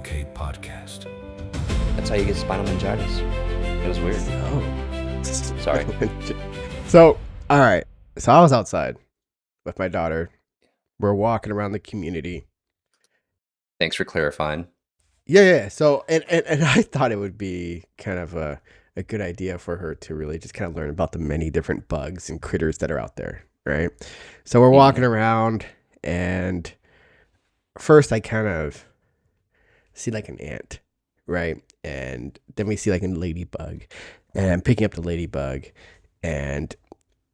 okay podcast. That's how you get spinal meningitis. It was weird. Oh. Sorry. So, all right. So I was outside with my daughter. We're walking around the community. Thanks for clarifying. Yeah. So, and I thought it would be kind of a good idea for her to really just kind of learn about the many different bugs and critters that are out there, right? So we're walking around, and first I kind of see like an ant, right? And then we see like a ladybug, and I'm picking up the ladybug, and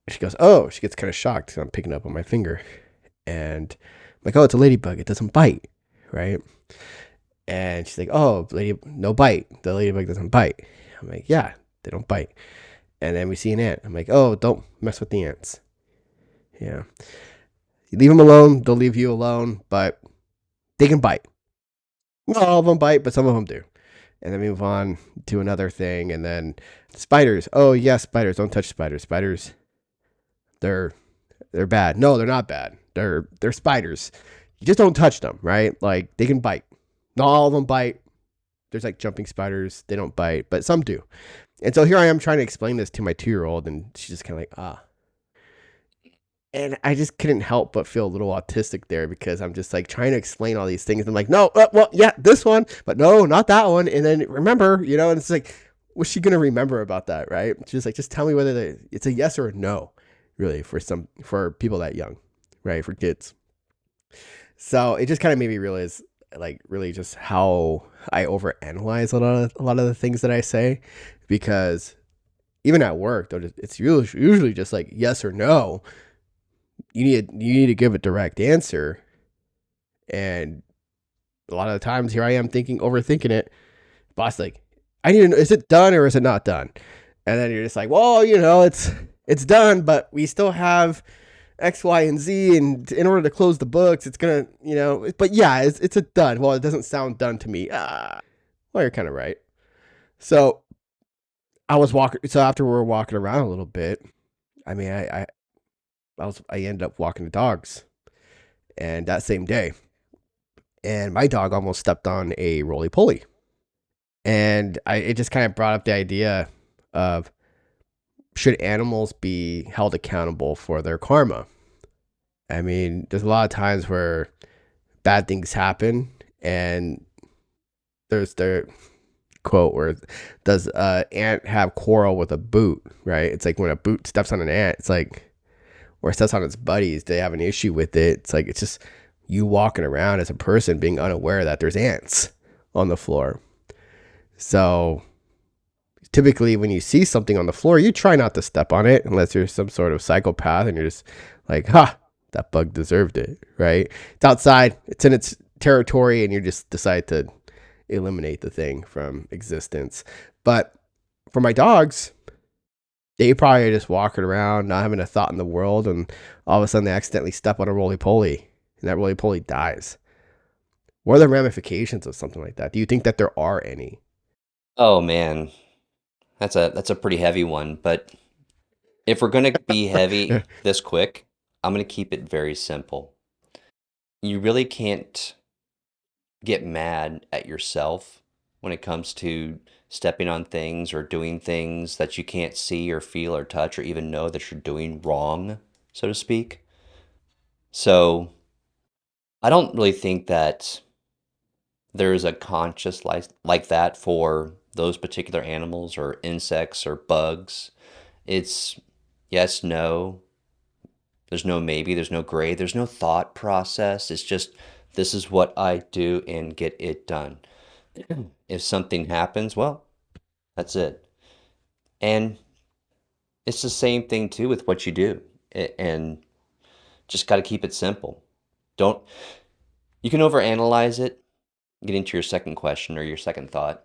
she goes, oh, she gets kind of shocked. So I'm picking up on my finger, and I'm like, oh, it's a ladybug. It doesn't bite, right? And she's like, oh, no bite. The ladybug doesn't bite. I'm like, yeah, they don't bite. And then we see an ant. I'm like, oh, don't mess with the ants. Yeah. You leave them alone, they'll leave you alone, but they can bite. Not all of them bite, but some of them do. And then we move on to another thing. And then spiders. Oh, yes, spiders. Don't touch spiders. Spiders, they're bad. No, they're not bad. They're spiders. You just don't touch them, right? Like, they can bite. Not all of them bite. There's like jumping spiders. They don't bite, but some do. And so here I am trying to explain this to my 2-year-old, and she's just kind of like, ah. And I just couldn't help but feel a little autistic there, because I'm just like trying to explain all these things. I'm like, no, well, yeah, this one, but no, not that one. And then remember, and it's like, what's she going to remember about that, right? She's like, just tell me whether it's a yes or a no, really, for people that young, right? For kids. So it just kind of made me realize, like, really just how I overanalyze a lot of the things that I say, because even at work, though, it's usually just like yes or no. You need to give a direct answer, and a lot of the times here I am overthinking it. Boss like, I need to know, is it done or is it not done? And then you're just like, well, it's done, but we still have X, Y, and Z, and in order to close the books, it's gonna, but yeah, it's a done. Well, it doesn't sound done to me. Well, you're kind of right. So so after we were walking around a little bit, I mean, I ended up walking the dogs, and that same day, and my dog almost stepped on a roly-poly, and it just kind of brought up the idea of, should animals be held accountable for their karma? I mean, there's a lot of times where bad things happen, and there's the quote where, does an ant have quarrel with a boot, right? It's like when a boot steps on an ant, it's like, or steps on its buddies, they have an issue with it. It's like, it's just you walking around as a person being unaware that there's ants on the floor. So typically when you see something on the floor, you try not to step on it unless you're some sort of psychopath and you're just like, that bug deserved it, right? It's outside, it's in its territory, and you just decide to eliminate the thing from existence. But for my dogs, they probably are just walking around, not having a thought in the world, and all of a sudden they accidentally step on a roly-poly, and that roly-poly dies. What are the ramifications of something like that? Do you think that there are any? Oh man, that's a pretty heavy one. But if we're gonna be heavy this quick, I'm gonna keep it very simple. You really can't get mad at yourself when it comes to stepping on things or doing things that you can't see or feel or touch or even know that you're doing wrong, so to speak. So I don't really think that there is a conscious like that for those particular animals or insects or bugs. It's yes, no. There's no maybe, there's no gray, there's no thought process. It's just, this is what I do and get it done. If something happens, well, that's it. And it's the same thing too with what you do. And just got to keep it simple. Don't, you can overanalyze it, get into your second question or your second thought.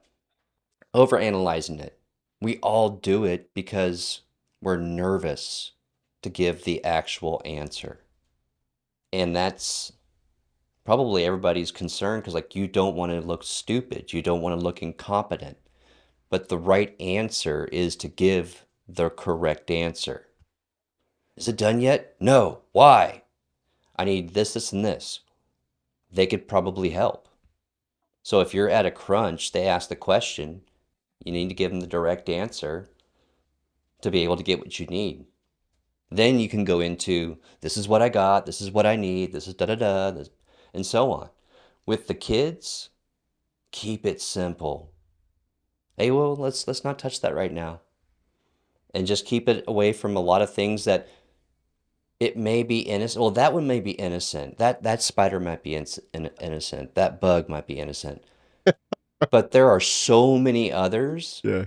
Overanalyzing it. We all do it because we're nervous to give the actual answer. And that's probably everybody's concern, because like, you don't want to look stupid. You don't want to look incompetent. But the right answer is to give the correct answer. Is it done yet? No. Why? I need this, this, and this. They could probably help. So if you're at a crunch, they ask the question, you need to give them the direct answer to be able to get what you need. Then you can go into this is what I got, this is what I need, this is da da da, this, and so on. With the kids, keep it simple. Hey, well, let's not touch that right now, and just keep it away from a lot of things that it may be innocent. Well, that one may be innocent. That spider might be innocent. That bug might be innocent. But there are so many others Yeah.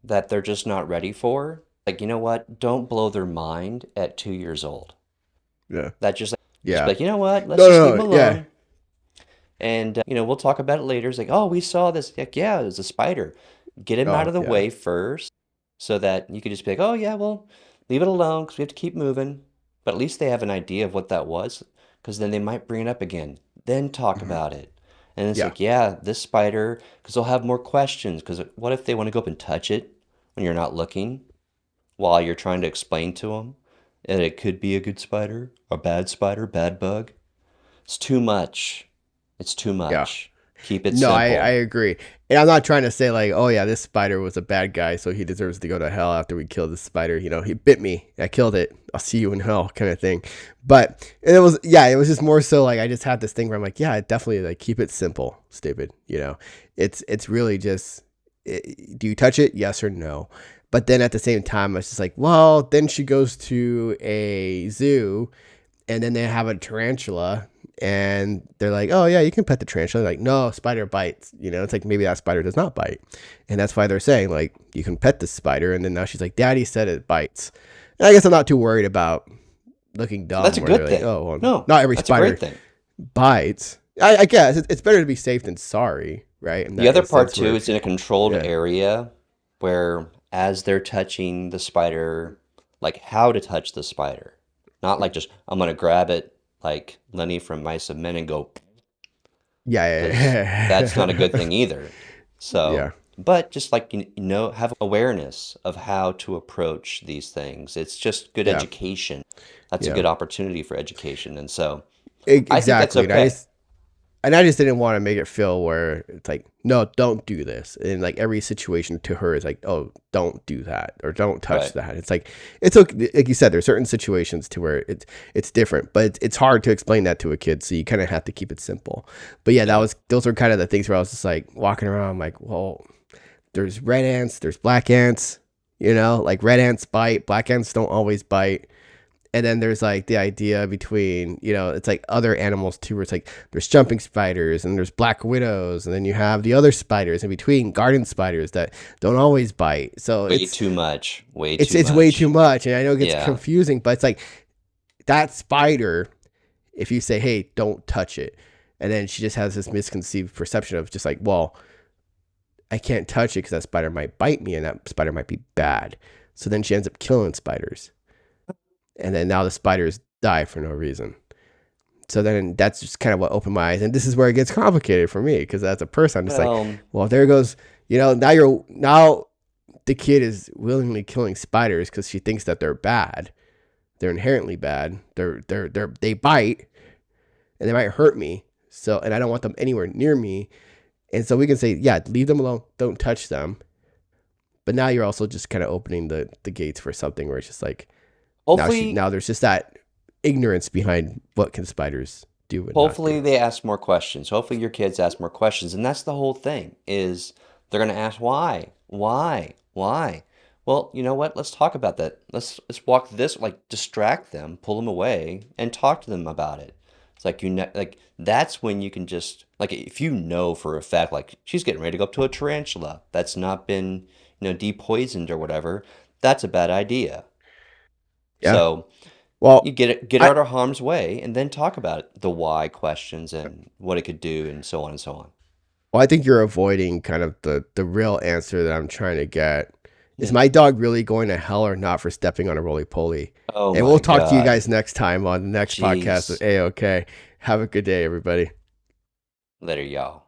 that they're just not ready for. Like, you know what? Don't blow their mind at 2 years old. Yeah. That just be Yeah. like, you know what? Let's No, just leave them no, no. Yeah. alone. And, we'll talk about it later. It's like, oh, we saw this. Like, yeah, it was a spider. Get him out Oh, of the yeah. way first so that you could just be like, oh, yeah, well, leave it alone because we have to keep moving. But at least they have an idea of what that was because then they might bring it up again. Then talk Mhm. about it. And it's Yeah. like, yeah, this spider, because they'll have more questions. Because what if they want to go up and touch it when you're not looking while you're trying to explain to them? And it could be a good spider, bad bug. It's too much. It's too Yeah. much. Keep it No, I simple. agree. And I'm not trying to say like, oh yeah, this spider was a bad guy, so he deserves to go to hell after we killed this spider. You know, he bit me. I killed it. I'll see you in hell kind of thing. But it was, yeah, it was just more so like I just had this thing where I'm like, yeah, definitely like keep it simple, stupid. You know, it's really just, do you touch it? Yes or no. But then at the same time, I was just like, well, then she goes to a zoo and then they have a tarantula and they're like, oh yeah, you can pet the tarantula. They're like, no, spider bites. You know, it's like maybe that spider does not bite, and that's why they're saying like you can pet the spider. And then now she's like, daddy said it bites. And I guess I'm not too worried about looking That's dumb a where they're good like, thing. oh, well, No, not every that's a great spider thing. bites. I guess it's better to be safe than sorry, right? In The that other part instance, too where is in a controlled yeah, area where as they're touching the spider, like how to touch the spider. Not like just I'm gonna grab it like Lenny from Mice and Men and go because that's not a good yeah, thing either. yeah, So, but just like have awareness of how to approach these things. It's just good yeah, education. That's a yeah. good opportunity for education. And so I think that's Exactly. okay. And I just didn't want to make it feel where it's like, no, don't do this. And like every situation to her is like, oh, don't do that or don't touch Right. that. It's like, it's okay. Like you said, there's certain situations to where it's different, but it's hard to explain that to a kid. So you kind of have to keep it simple. But yeah, Yeah. those are kind of the things where I was just like walking around, like, well, there's red ants, there's black ants, you know, like red ants bite, black ants don't always bite. And then there's like the idea between, you know, it's like other animals too, where it's like there's jumping spiders and there's black widows, and then you have the other spiders in between, garden spiders that don't always bite. So Way too much. Way it's too it's way too much. much, and I know it gets Yeah. confusing, but it's like that spider. If you say, "Hey, don't touch it," and then she just has this misconceived perception of just like, well, I can't touch it because that spider might bite me, and that spider might be bad. So then she ends up killing spiders, and then now the spiders die for no reason. So then that's just kind of what opened my eyes, and this is where it gets complicated for me because as a person, I'm just like, Well, well, there goes, you know, now the kid is willingly killing spiders because she thinks that they're bad. They're inherently bad. They bite and they might hurt me. So and I don't want them anywhere near me. And so we can say, yeah, leave them alone. Don't touch them. But now you're also just kind of opening the gates for something where it's just like hopefully, now there's just that ignorance behind what can spiders do and not do. hopefully they ask more questions. Hopefully your kids ask more questions. And that's the whole thing is they're going to ask why? Why? Why? Well, you know what? Let's talk about that. Let's walk this like distract them, pull them away and talk to them about it. It's like like that's when you can just like if you know for a fact like she's getting ready to go up to a tarantula that's not been, depoisoned or whatever, that's a bad idea. Yeah. So, you Well, get I out of harm's way and then talk about it, the why questions and what it could do and so on and so on. I think you're avoiding kind of the real answer that I'm trying to get. Is Hmm. my dog really going to hell or not for stepping on a roly poly? Oh And we'll my talk to you God. guys next time on the next podcast of Jeez. A OK. Have a good day, everybody. Later, y'all.